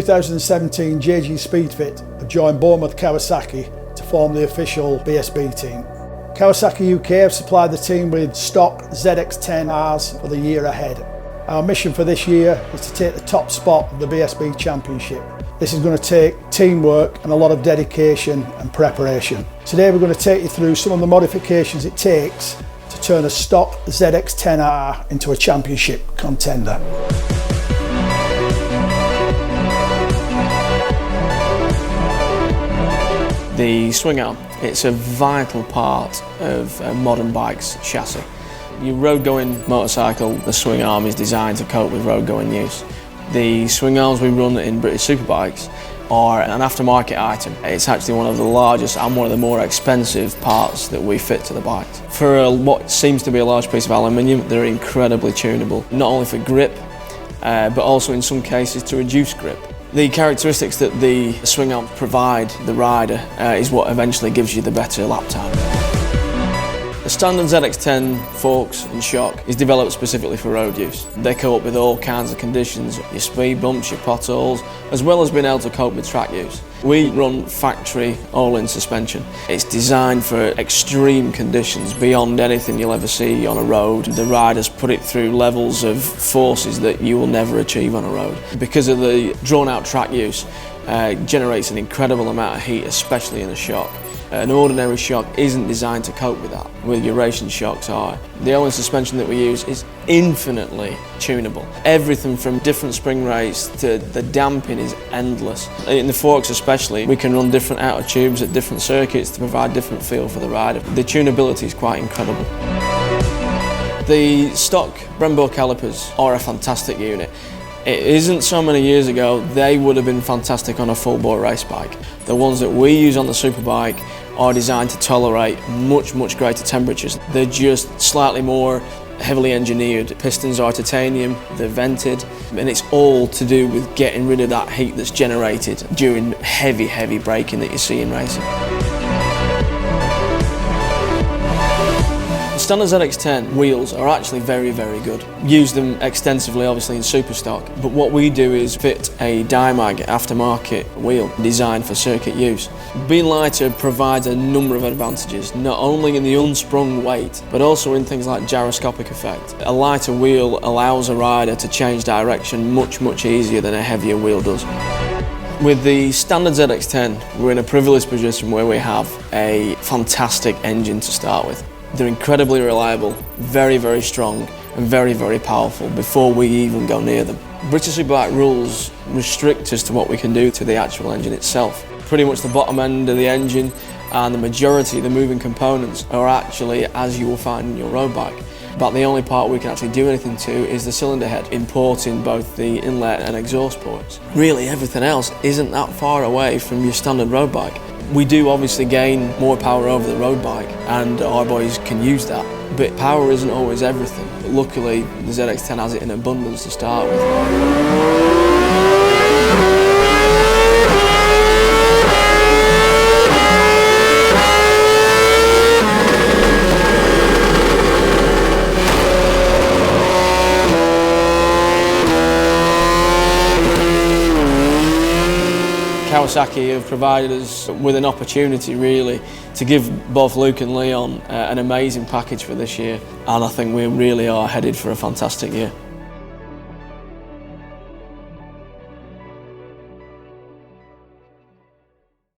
2017 JG Speedfit have joined Bournemouth Kawasaki to form the official BSB team. Kawasaki UK have supplied the team with stock ZX-10RRs for the year ahead. Our mission for this year is to take the top spot of the BSB Championship. This is going to take teamwork and a lot of dedication and preparation. Today we're going to take you through some of the modifications it takes to turn a stock ZX-10RR into a championship contender. The swing arm, it's a vital part of a modern bike's chassis. Your road-going motorcycle, the swing arm is designed to cope with road-going use. The swing arms we run in British Superbikes are an aftermarket item. It's actually one of the largest and one of the more expensive parts that we fit to the bikes. For what seems to be a large piece of aluminium, they're incredibly tunable, not only for grip, but also in some cases to reduce grip. The characteristics that the swing arms provide the rider is what eventually gives you the better lap time. The standard ZX-10 forks and shock is developed specifically for road use. They cope with all kinds of conditions, your speed bumps, your potholes, as well as being able to cope with track use. We run factory ÖHLINS suspension. It's designed for extreme conditions beyond anything you'll ever see on a road. The riders put it through levels of forces that you will never achieve on a road. Because of the drawn-out track use, it generates an incredible amount of heat, especially in a shock. An ordinary shock isn't designed to cope with that, with your racing shocks are. The ÖHLINS suspension that we use is infinitely tunable. Everything from different spring rates to the damping is endless. In the forks especially, we can run different outer tubes at different circuits to provide different feel for the rider. The tunability is quite incredible. The stock Brembo calipers are a fantastic unit. It isn't so many years ago, they would have been fantastic on a full-bore race bike. The ones that we use on the Superbike are designed to tolerate much greater temperatures. They're just slightly more heavily engineered. Pistons are titanium, they're vented, and it's all to do with getting rid of that heat that's generated during heavy braking that you see in racing. The standard ZX-10 wheels are actually very good. Use them extensively obviously in Superstock, but what we do is fit a DYMAG aftermarket wheel designed for circuit use. Being lighter provides a number of advantages, not only in the unsprung weight, but also in things like gyroscopic effect. A lighter wheel allows a rider to change direction much easier than a heavier wheel does. With the standard ZX-10, we're in a privileged position where we have a fantastic engine to start with. They're incredibly reliable, very strong and very powerful before we even go near them. British Superbike rules restrict us to what we can do to the actual engine itself. Pretty much the bottom end of the engine and the majority of the moving components are actually as you will find in your road bike. But the only part we can actually do anything to is the cylinder head, importing both the inlet and exhaust ports. Really everything else isn't that far away from your standard road bike. We do obviously gain more power over the road bike and our boys can use that, but power isn't always everything. But luckily the ZX-10 has it in abundance to start with. Kawasaki have provided us with an opportunity really to give both Luke and Leon an amazing package for this year, and I think we really are headed for a fantastic year.